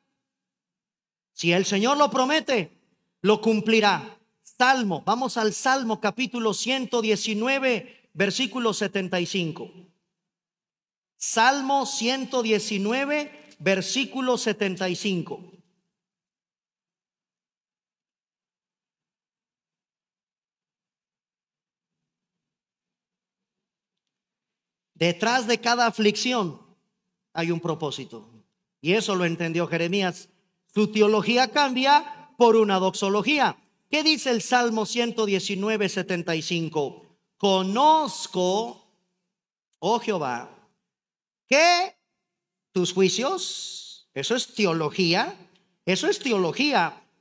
Si el Señor lo promete, lo cumplirá. Salmo, vamos al Salmo capítulo 119, versículo 75. Salmo 119, versículo 75. Detrás de cada aflicción hay un propósito. Y eso lo entendió Jeremías. Su teología cambia por una doxología. ¿Qué dice el Salmo 119, 75? Conozco, oh Jehová, que tus juicios, eso es teología,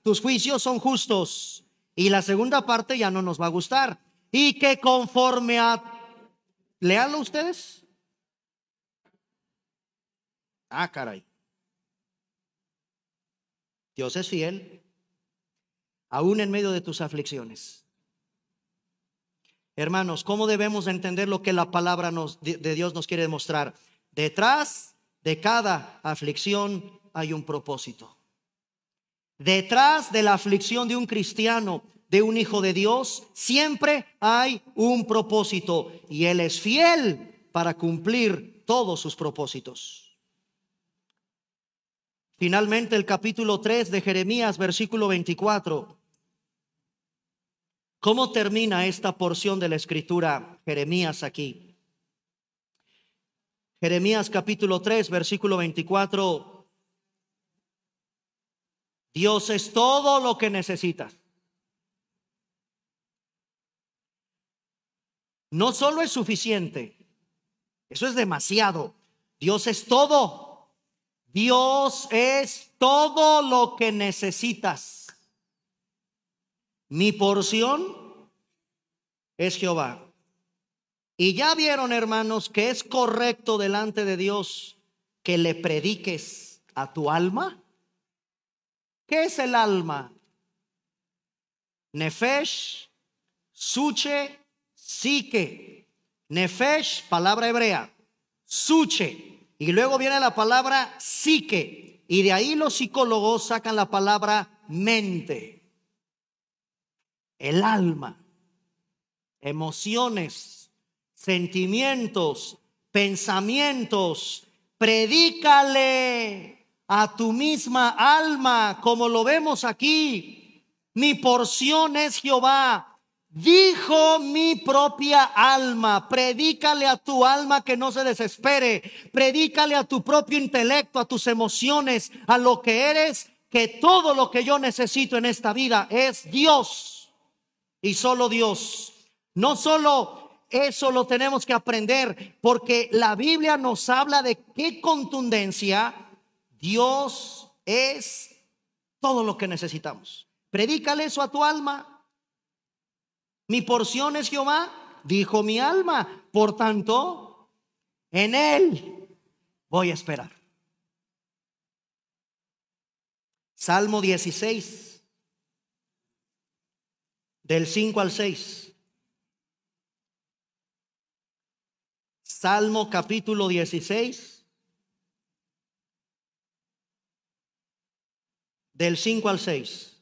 tus juicios son justos. Y la segunda parte ya no nos va a gustar. Y que conforme a, léanlo ustedes. Ah, caray. Dios es fiel, aún en medio de tus aflicciones. Hermanos, ¿cómo debemos entender lo que la palabra de Dios nos quiere demostrar? Detrás de cada aflicción hay un propósito. Detrás de la aflicción de un cristiano, de un hijo de Dios, siempre hay un propósito. Y Él es fiel para cumplir todos sus propósitos. Finalmente, el capítulo 3 de Jeremías, versículo 24. ¿Cómo termina esta porción de la escritura Jeremías aquí? Jeremías capítulo 3, versículo 24. Dios es todo lo que necesitas. No solo es suficiente, eso es demasiado. Dios es todo. Dios es todo lo que necesitas. Mi porción es Jehová. Y ya vieron, hermanos, que es correcto delante de Dios que le prediques a tu alma. ¿Qué es el alma? Nefesh, suche, psique. Nefesh, palabra hebrea. Suche. Y luego viene la palabra psique. Y de ahí los psicólogos sacan la palabra mente. El alma. Emociones, sentimientos, pensamientos. Predícale a tu misma alma, como lo vemos aquí. Mi porción es Jehová. Dijo mi propia alma. Predícale a tu alma que no se desespere. Predícale a tu propio intelecto, a tus emociones, a lo que eres, que todo lo que yo necesito en esta vida es Dios y solo Dios. No solo eso lo tenemos que aprender, porque la Biblia nos habla de qué contundencia. Dios es todo lo que necesitamos. Predícale eso a tu alma. Mi porción es Jehová, dijo mi alma. Por tanto, en Él voy a esperar. Salmo 16, del 5 al 6. Salmo capítulo 16, del 5 al 6.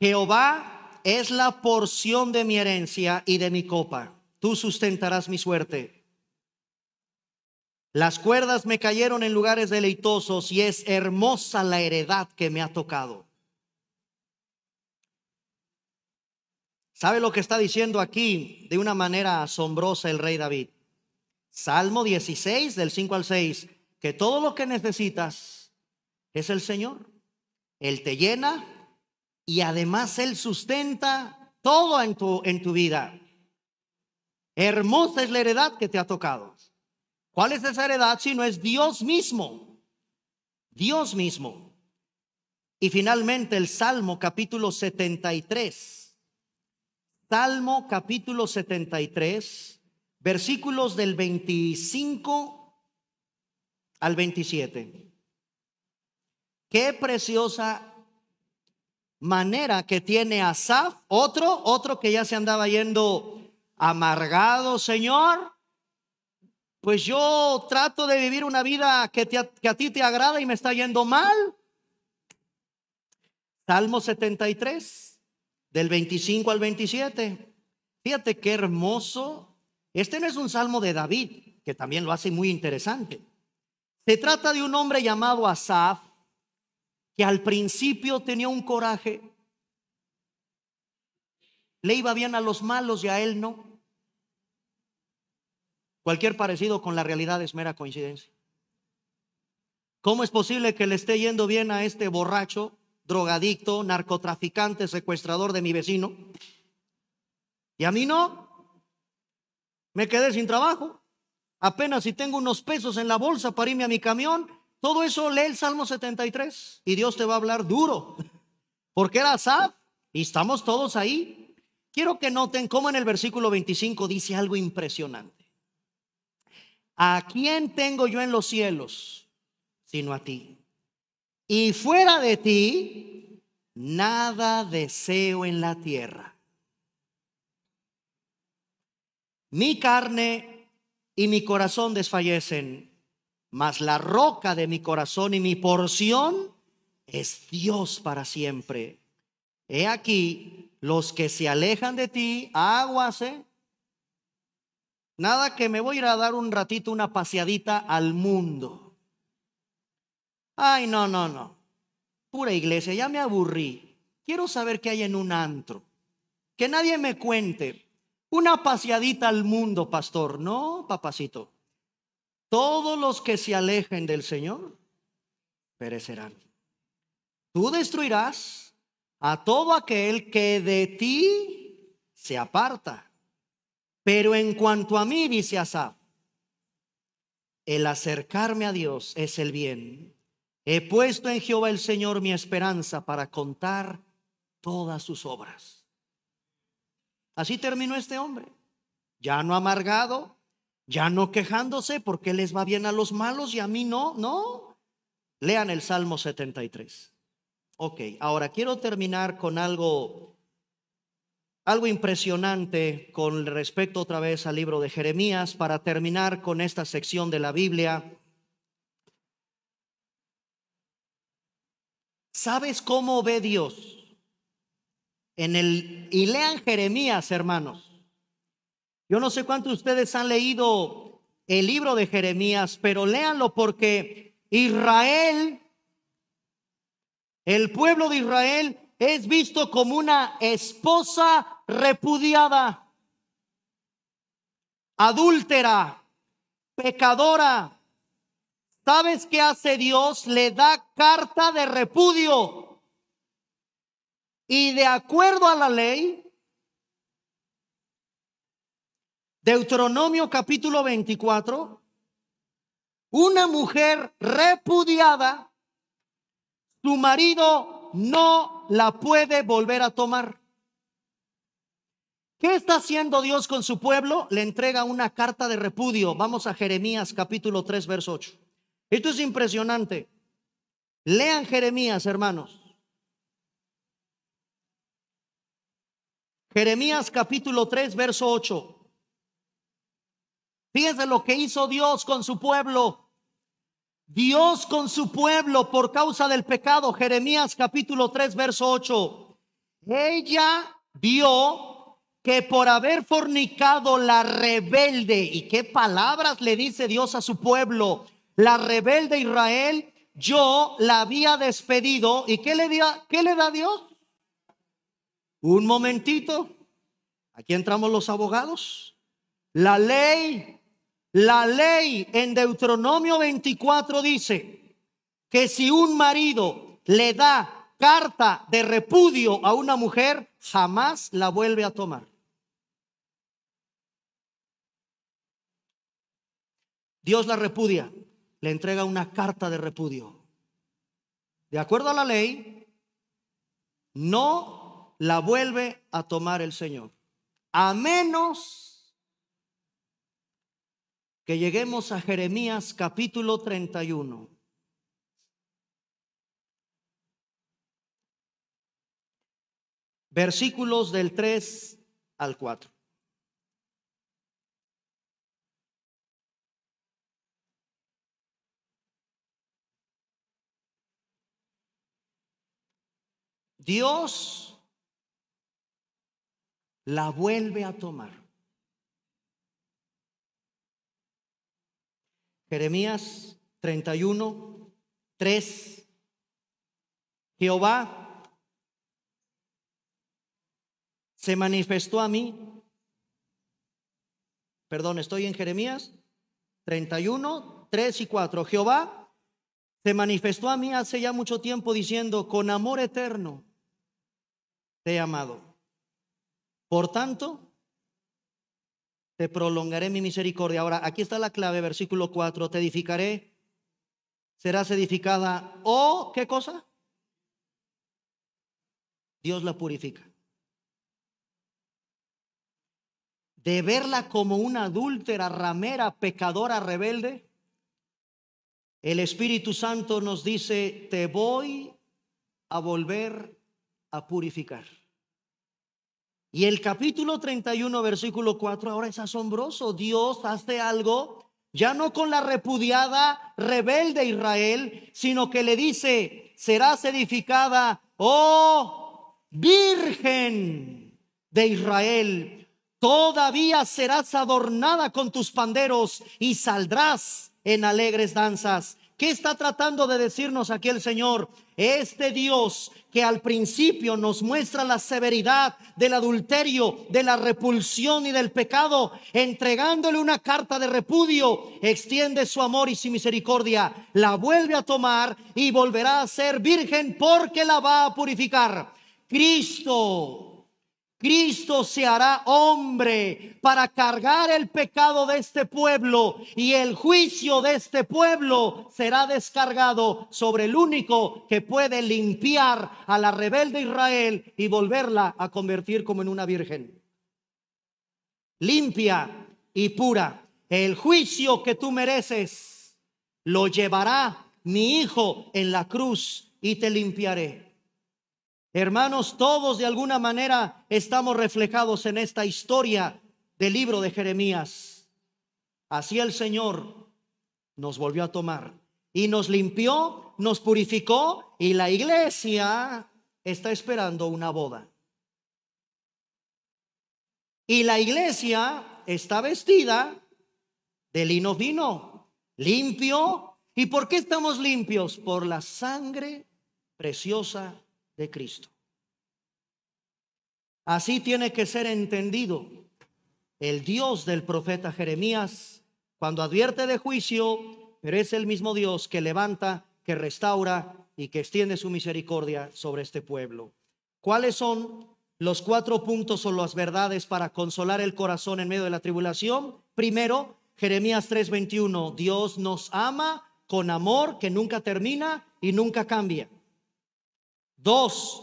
Jehová es la porción de mi herencia y de mi copa. Tú sustentarás mi suerte. Las cuerdas me cayeron en lugares deleitosos y es hermosa la heredad que me ha tocado. ¿Sabe lo que está diciendo aquí de una manera asombrosa el rey David? Salmo 16 del 5 al 6, que todo lo que necesitas es el Señor. Él te llena y además Él sustenta todo en tu vida. Hermosa es la heredad que te ha tocado. ¿Cuál es esa heredad? Si no es Dios mismo. Dios mismo. Y finalmente el Salmo capítulo 73. Salmo capítulo 73, versículos del 25 al 27. Qué preciosa manera que tiene Asaf, otro que ya se andaba yendo amargado. Señor, pues yo trato de vivir una vida que a ti te agrada y me está yendo mal. Salmo 73, del 25 al 27. Fíjate qué hermoso. Este no es un salmo de David, que también lo hace muy interesante. Se trata de un hombre llamado Asaf, que al principio tenía un coraje. Le iba bien a los malos y a él no. Cualquier parecido con la realidad es mera coincidencia. ¿Cómo es posible que le esté yendo bien a este borracho, drogadicto, narcotraficante, secuestrador de mi vecino? Y a mí no. Me quedé sin trabajo. Apenas si tengo unos pesos en la bolsa para irme a mi camión. Todo eso lee el Salmo 73 y Dios te va a hablar duro. Porque era Asaf y estamos todos ahí. Quiero que noten cómo en el versículo 25 dice algo impresionante. ¿A quién tengo yo en los cielos sino a ti? Y fuera de ti, nada deseo en la tierra. Mi carne y mi corazón desfallecen, mas la roca de mi corazón y mi porción es Dios para siempre. He aquí, los que se alejan de ti, aguas, nada que me voy a ir a dar un ratito, una paseadita al mundo. Ay, no. Pura iglesia, ya me aburrí. Quiero saber qué hay en un antro. Que nadie me cuente. Una paseadita al mundo, pastor. No, papacito. Todos los que se alejen del Señor perecerán. Tú destruirás a todo aquel que de ti se aparta. Pero en cuanto a mí, dice Asaf, el acercarme a Dios es el bien. He puesto en Jehová el Señor mi esperanza para contar todas sus obras. Así terminó este hombre. Ya no amargado, ya no quejándose porque les va bien a los malos y a mí no. No. Lean el Salmo 73. Ok, ahora quiero terminar con algo impresionante con respecto otra vez al libro de Jeremías, para terminar con esta sección de la Biblia. ¿Sabes cómo ve Dios? Y lean Jeremías, hermanos. Yo no sé cuántos de ustedes han leído el libro de Jeremías, pero léanlo porque Israel, el pueblo de Israel, es visto como una esposa repudiada, adúltera, pecadora. ¿Sabes qué hace Dios? Le da carta de repudio. Y de acuerdo a la ley, Deuteronomio capítulo 24, una mujer repudiada, su marido no la puede volver a tomar. ¿Qué está haciendo Dios con su pueblo? Le entrega una carta de repudio. Vamos a Jeremías capítulo 3, verso 8. Esto es impresionante. Lean Jeremías, hermanos. Jeremías capítulo 3, verso 8. Fíjense lo que hizo Dios con su pueblo. Dios con su pueblo por causa del pecado. Jeremías capítulo 3, verso 8. Ella vio que por haber fornicado la rebelde, y qué palabras le dice Dios a su pueblo, la rebelde Israel, yo la había despedido. ¿Y qué le da Dios? Un momentito, aquí entramos los abogados. La ley en Deuteronomio 24 dice que si un marido le da carta de repudio a una mujer, jamás la vuelve a tomar. Dios la repudia, le entrega una carta de repudio. De acuerdo a la ley, no la vuelve a tomar el Señor, a menos que lleguemos a Jeremías capítulo 31. Versículos del 3 al 4. Dios la vuelve a tomar. Jeremías 31, 3. Jehová se manifestó a mí. Perdón, estoy en Jeremías 31, 3 y 4. Jehová se manifestó a mí hace ya mucho tiempo diciendo: con amor eterno te he amado. Por tanto, te prolongaré mi misericordia. Ahora, aquí está la clave, versículo 4. Te edificaré, serás edificada. ¿O qué cosa? Dios la purifica. De verla como una adúltera, ramera, pecadora, rebelde, el Espíritu Santo nos dice: te voy a volver a purificar. Y el capítulo 31, versículo 4, ahora es asombroso. Dios hace algo, ya no con la repudiada rebelde Israel, sino que le dice: serás edificada, oh Virgen de Israel, todavía serás adornada con tus panderos y saldrás en alegres danzas. ¿Qué está tratando de decirnos aquí el Señor? Este Dios que al principio nos muestra la severidad del adulterio, de la repulsión y del pecado, entregándole una carta de repudio, extiende su amor y su misericordia, la vuelve a tomar y volverá a ser virgen porque la va a purificar. Cristo se hará hombre para cargar el pecado de este pueblo, y el juicio de este pueblo será descargado sobre el único que puede limpiar a la rebelde Israel y volverla a convertir como en una virgen limpia y pura. El juicio que tú mereces lo llevará mi Hijo en la cruz y te limpiaré. Hermanos, todos de alguna manera estamos reflejados en esta historia del libro de Jeremías. Así el Señor nos volvió a tomar y nos limpió, nos purificó, y la iglesia está esperando una boda. Y la iglesia está vestida de lino fino, limpio. ¿Y por qué estamos limpios? Por la sangre preciosa de Cristo. Así tiene que ser entendido el Dios del profeta Jeremías cuando advierte de juicio, pero es el mismo Dios que levanta, que restaura y que extiende su misericordia sobre este pueblo. ¿Cuáles son los 4 puntos o las verdades para consolar el corazón en medio de la tribulación? Primero, Jeremías 3:21, Dios nos ama con amor que nunca termina y nunca cambia. 2,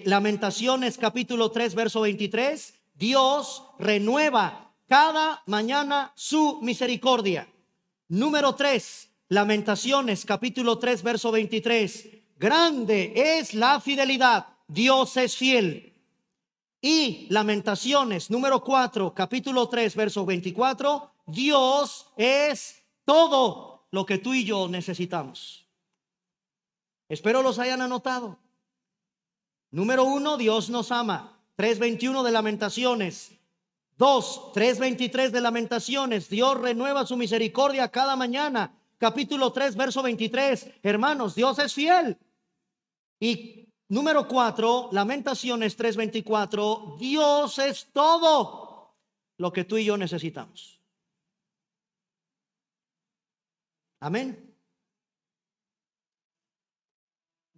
Lamentaciones capítulo 3 verso 23, Dios renueva cada mañana su misericordia. Número 3, Lamentaciones capítulo 3 verso 23, grande es la fidelidad, Dios es fiel. Y Lamentaciones número 4 capítulo 3 verso 24, Dios es todo lo que tú y yo necesitamos. Espero los hayan anotado. Número 1, Dios nos ama. 3:21 de Lamentaciones. 2, 3:23 de Lamentaciones. Dios renueva su misericordia cada mañana. Capítulo 3, verso 23. Hermanos, Dios es fiel. Y número 4, Lamentaciones 3:24. Dios es todo lo que tú y yo necesitamos. Amén.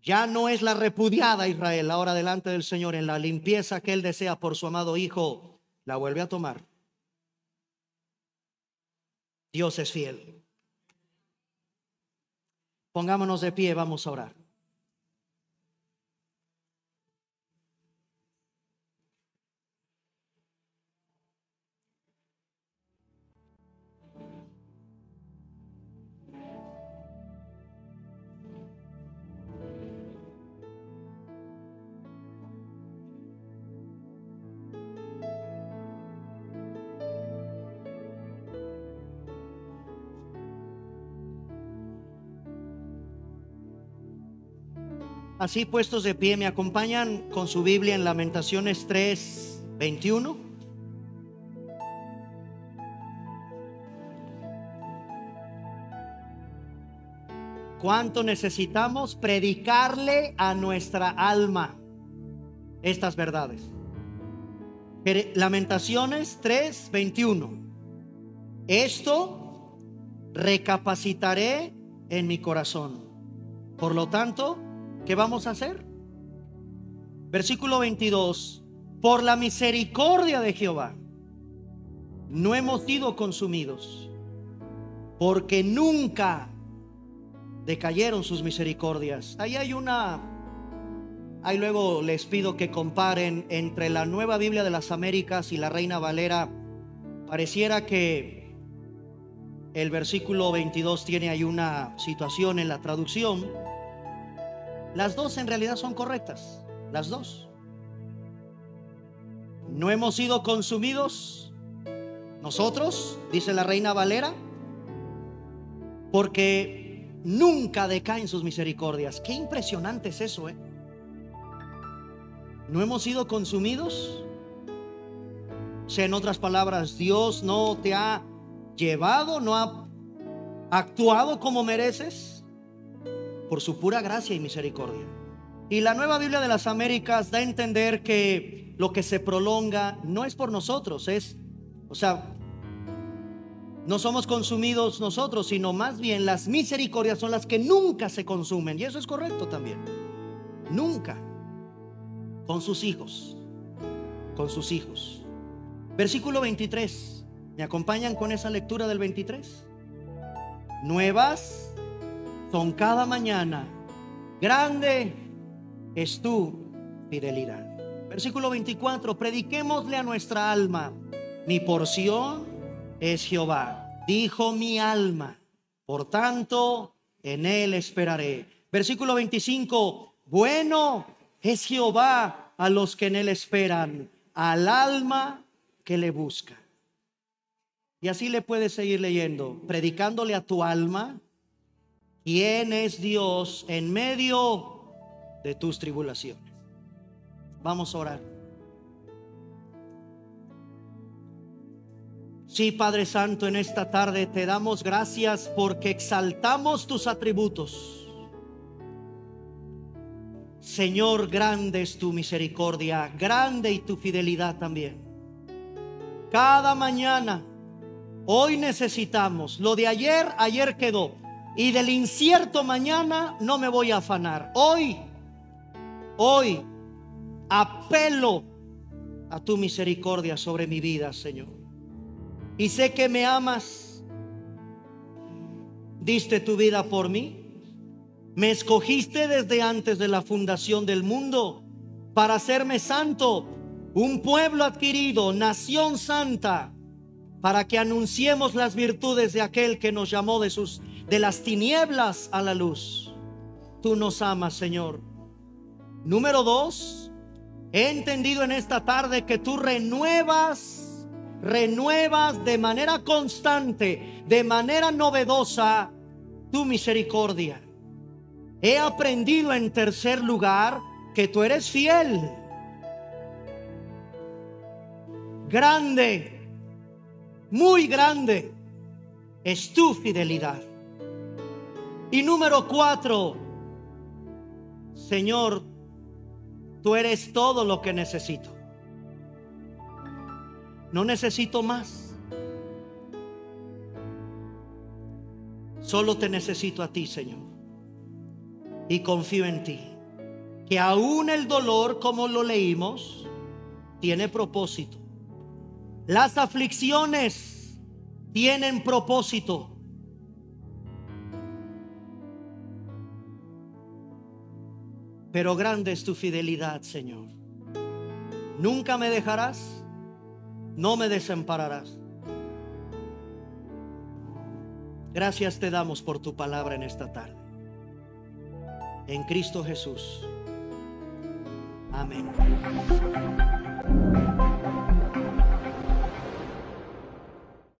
Ya no es la repudiada Israel ahora delante del Señor. En la limpieza que Él desea por su amado Hijo, la vuelve a tomar. Dios es fiel. Pongámonos de pie, vamos a orar. Así puestos de pie, me acompañan con su Biblia en Lamentaciones 3:21. ¿Cuánto necesitamos predicarle a nuestra alma estas verdades? Lamentaciones 3:21. Esto recapacitaré en mi corazón. Por lo tanto, ¿qué vamos a hacer? Versículo 22. Por la misericordia de Jehová no hemos sido consumidos, porque nunca decayeron sus misericordias. Ahí luego les pido que comparen entre la Nueva Biblia de las Américas y la Reina Valera. Pareciera que el versículo 22 tiene ahí una situación en la traducción. Las dos en realidad son correctas, las dos. No hemos sido consumidos nosotros, dice la Reina Valera, porque nunca decaen sus misericordias. Qué impresionante es eso, ¿eh? No hemos sido consumidos. O sea, en otras palabras, Dios no te ha llevado, no ha actuado como mereces, por su pura gracia y misericordia. Y la Nueva Biblia de las Américas da a entender que lo que se prolonga no es por nosotros, no somos consumidos nosotros, sino más bien las misericordias son las que nunca se consumen. Y eso es correcto también. Nunca. Con sus hijos. Con sus hijos. Versículo 23. ¿Me acompañan con esa lectura del 23? Nuevas son cada mañana. Grande es tu fidelidad. Versículo 24. Prediquémosle a nuestra alma. Mi porción es Jehová, dijo mi alma, por tanto en él esperaré. Versículo 25. Bueno es Jehová a los que en él esperan, al alma que le busca. Y así le puedes seguir leyendo, predicándole a tu alma quién es Dios en medio de tus tribulaciones. Vamos a orar. Sí, Padre Santo, en esta tarde te damos gracias porque exaltamos tus atributos. Señor, grande es tu misericordia, grande y tu fidelidad también. Cada mañana, hoy necesitamos. Lo de ayer, ayer quedó. Y del incierto mañana no me voy a afanar. Hoy apelo a tu misericordia sobre mi vida, Señor. Y sé que me amas. Diste tu vida por mí. Me escogiste desde antes de la fundación del mundo para hacerme santo, un pueblo adquirido, nación santa, para que anunciemos las virtudes de aquel que nos llamó de las tinieblas a la luz. Tú nos amas, Señor. Número 2, he entendido en esta tarde que tú renuevas de manera constante, de manera novedosa, tu misericordia. He aprendido en tercer lugar que tú eres fiel. Grande, muy grande es tu fidelidad. Y número 4, Señor, tú eres todo lo que necesito. No necesito más. Solo te necesito a ti, Señor. Y confío en ti. Que aún el dolor, como lo leímos, tiene propósito. Las aflicciones tienen propósito. Pero grande es tu fidelidad, Señor. Nunca me dejarás, no me desampararás. Gracias te damos por tu palabra en esta tarde. En Cristo Jesús. Amén.